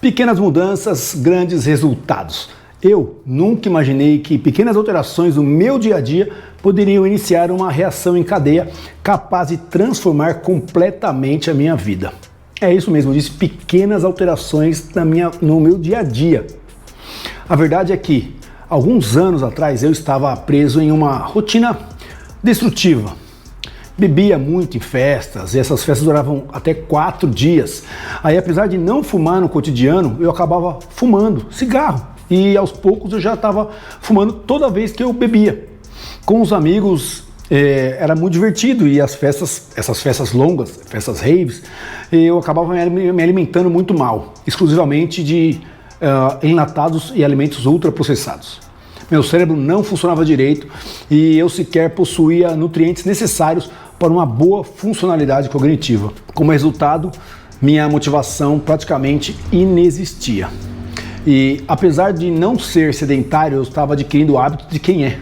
Pequenas mudanças, grandes resultados. Eu nunca imaginei que pequenas alterações no meu dia a dia poderiam iniciar uma reação em cadeia capaz de transformar completamente a minha vida. É isso mesmo, eu disse pequenas alterações no meu dia a dia. A verdade é que, alguns anos atrás, eu estava preso em uma rotina destrutiva. Bebia muito em festas, e essas festas duravam até 4 dias. Aí, apesar de não fumar no cotidiano, eu acabava fumando cigarro. E aos poucos eu já estava fumando toda vez que eu bebia. Com os amigos era muito divertido, e essas festas longas, festas raves, eu acabava me alimentando muito mal, exclusivamente de enlatados e alimentos ultraprocessados. Meu cérebro não funcionava direito e eu sequer possuía nutrientes necessários para uma boa funcionalidade cognitiva. Como resultado, minha motivação praticamente inexistia. E apesar de não ser sedentário, eu estava adquirindo o hábito de quem é.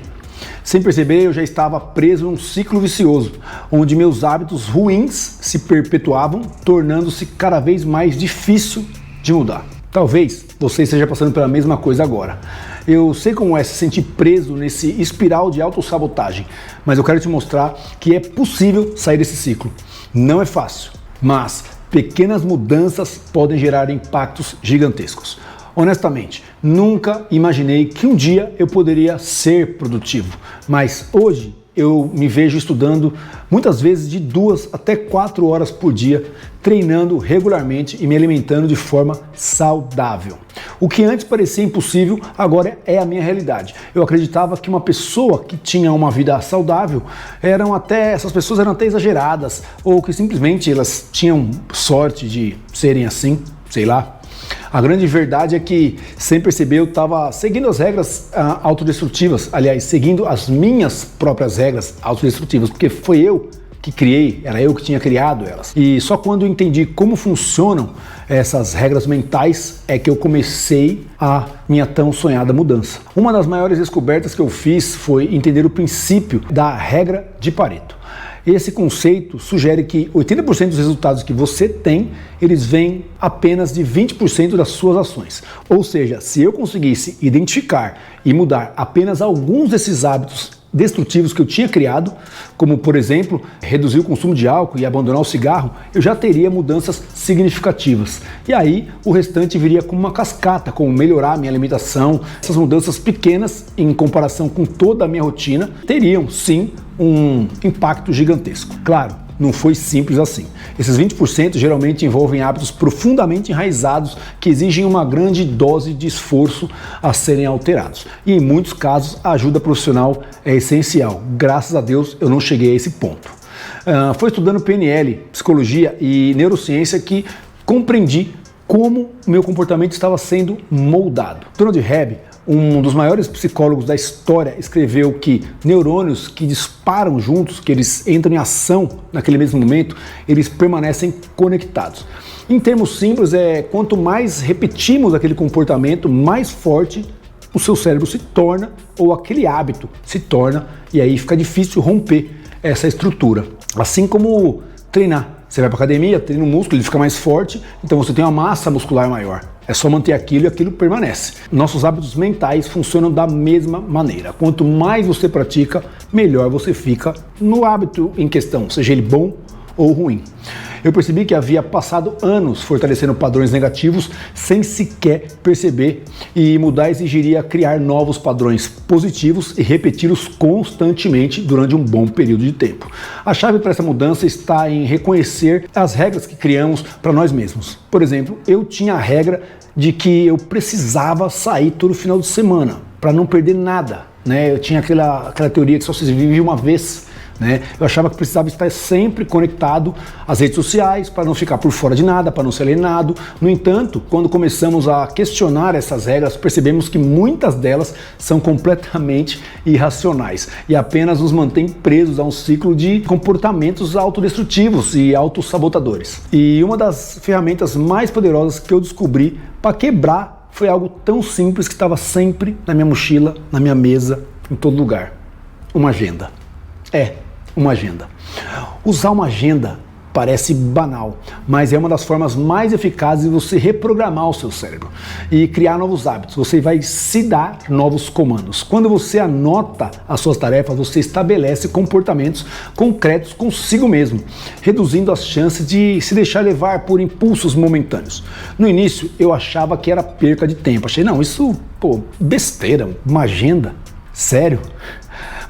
Sem perceber, eu já estava preso num ciclo vicioso, onde meus hábitos ruins se perpetuavam, tornando-se cada vez mais difícil de mudar. Talvez você esteja passando pela mesma coisa agora. Eu sei como é se sentir preso nesse espiral de autossabotagem, mas eu quero te mostrar que é possível sair desse ciclo. Não é fácil, mas pequenas mudanças podem gerar impactos gigantescos. Honestamente, nunca imaginei que um dia eu poderia ser produtivo, mas hoje eu me vejo estudando muitas vezes de 2 até 4 horas por dia, treinando regularmente e me alimentando de forma saudável. O que antes parecia impossível, agora é a minha realidade. Eu acreditava que uma pessoa que tinha uma vida saudável, essas pessoas eram até exageradas, ou que simplesmente elas tinham sorte de serem assim, sei lá. A grande verdade é que, sem perceber, eu estava seguindo as regras autodestrutivas, aliás, seguindo as minhas próprias regras autodestrutivas, porque foi eu que criei, era eu que tinha criado elas. E só quando eu entendi como funcionam essas regras mentais é que eu comecei a minha tão sonhada mudança. Uma das maiores descobertas que eu fiz foi entender o princípio da regra de Pareto. Esse conceito sugere que 80% dos resultados que você tem, eles vêm apenas de 20% das suas ações. Ou seja, se eu conseguisse identificar e mudar apenas alguns desses hábitos destrutivos que eu tinha criado, como por exemplo, reduzir o consumo de álcool e abandonar o cigarro, eu já teria mudanças significativas. E aí o restante viria como uma cascata, como melhorar a minha alimentação. Essas mudanças pequenas, em comparação com toda a minha rotina, teriam sim um impacto gigantesco. Claro, não foi simples assim. Esses 20% geralmente envolvem hábitos profundamente enraizados que exigem uma grande dose de esforço a serem alterados. E em muitos casos a ajuda profissional é essencial. Graças a Deus eu não cheguei a esse ponto. Foi estudando PNL, psicologia e neurociência que compreendi como o meu comportamento estava sendo moldado. Donald Hebb, um dos maiores psicólogos da história, escreveu que neurônios que disparam juntos, que eles entram em ação naquele mesmo momento, eles permanecem conectados. Em termos simples, quanto mais repetimos aquele comportamento, mais forte o seu cérebro se torna, ou aquele hábito se torna, e aí fica difícil romper essa estrutura. Assim como treinar. Você vai para academia, treina um músculo, ele fica mais forte, então você tem uma massa muscular maior. É só manter aquilo e aquilo permanece. Nossos hábitos mentais funcionam da mesma maneira. Quanto mais você pratica, melhor você fica no hábito em questão, seja ele bom ou ruim. Eu percebi que havia passado anos fortalecendo padrões negativos sem sequer perceber, e mudar exigiria criar novos padrões positivos e repeti-los constantemente durante um bom período de tempo. A chave para essa mudança está em reconhecer as regras que criamos para nós mesmos. Por exemplo, eu tinha a regra de que eu precisava sair todo final de semana para não perder nada, né? Eu tinha aquela teoria que só se vive uma vez. Eu achava que precisava estar sempre conectado às redes sociais para não ficar por fora de nada, para não ser alienado. No entanto, quando começamos a questionar essas regras, percebemos que muitas delas são completamente irracionais e apenas nos mantêm presos a um ciclo de comportamentos autodestrutivos e autossabotadores. E uma das ferramentas mais poderosas que eu descobri para quebrar foi algo tão simples que estava sempre na minha mochila, na minha mesa, em todo lugar: uma agenda. Uma agenda. Usar uma agenda Parece banal, mas é uma das formas mais eficazes de você reprogramar o seu cérebro e criar novos hábitos. Você vai se dar novos comandos. Quando você anota as suas tarefas, você estabelece comportamentos concretos consigo mesmo, reduzindo as chances de se deixar levar por impulsos momentâneos. No início, eu achava que era perca de tempo. Achei, não, isso, besteira, uma agenda. Sério?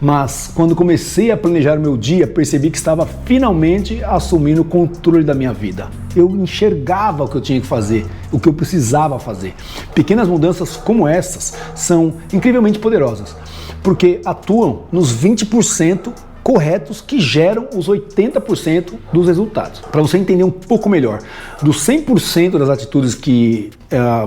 Mas quando comecei a planejar o meu dia, percebi que estava finalmente assumindo o controle da minha vida. Eu enxergava o que eu tinha que fazer, o que eu precisava fazer. Pequenas mudanças como essas são incrivelmente poderosas, porque atuam nos 20% corretos que geram os 80% dos resultados. Para você entender um pouco melhor, dos 100% das atitudes que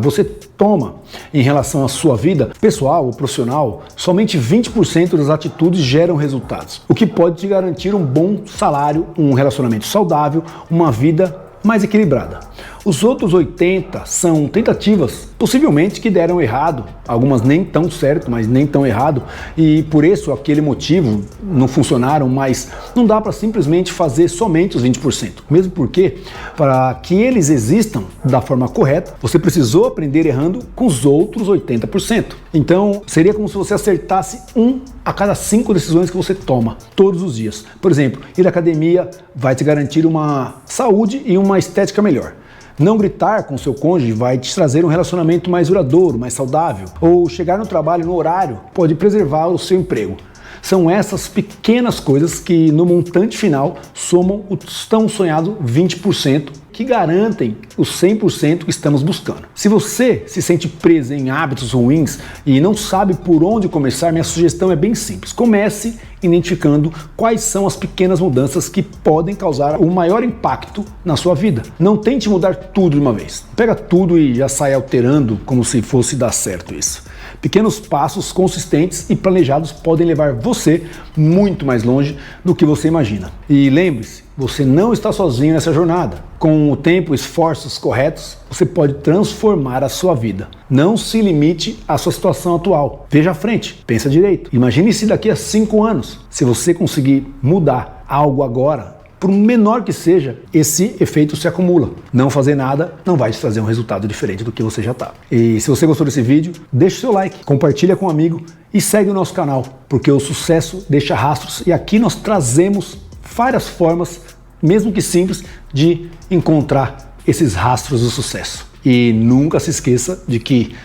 você toma em relação à sua vida pessoal ou profissional, somente 20% das atitudes geram resultados, o que pode te garantir um bom salário, um relacionamento saudável, uma vida mais equilibrada. Os outros 80 são tentativas, possivelmente que deram errado, algumas nem tão certo, mas nem tão errado, e por isso aquele motivo não funcionaram, mas não dá para simplesmente fazer somente os 20%. Mesmo porque, para que eles existam da forma correta, você precisou aprender errando com os outros 80%. Então, seria como se você acertasse 1 a cada 5 decisões que você toma todos os dias. Por exemplo, ir à academia vai te garantir uma saúde e uma estética melhor. Não gritar com seu cônjuge vai te trazer um relacionamento mais duradouro, mais saudável. Ou chegar no trabalho no horário pode preservar o seu emprego. São essas pequenas coisas que no montante final somam os tão sonhados 20% que garantem os 100% que estamos buscando. Se você se sente preso em hábitos ruins e não sabe por onde começar, minha sugestão é bem simples. Comece identificando quais são as pequenas mudanças que podem causar o maior impacto na sua vida. Não tente mudar tudo de uma vez. Pega tudo e já sai alterando como se fosse dar certo isso. Pequenos passos consistentes e planejados podem levar você muito mais longe do que você imagina. E lembre-se, você não está sozinho nessa jornada. Com o tempo e esforços corretos, você pode transformar a sua vida. Não se limite à sua situação atual. Veja à frente, pensa direito. Imagine-se daqui a 5 anos. Se você conseguir mudar algo agora, por menor que seja, esse efeito se acumula. Não fazer nada não vai te trazer um resultado diferente do que você já está. E se você gostou desse vídeo, deixa o seu like, compartilha com um amigo e segue o nosso canal, porque o sucesso deixa rastros e aqui nós trazemos várias formas, mesmo que simples, de encontrar esses rastros do sucesso. E nunca se esqueça de que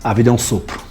a vida é um sopro.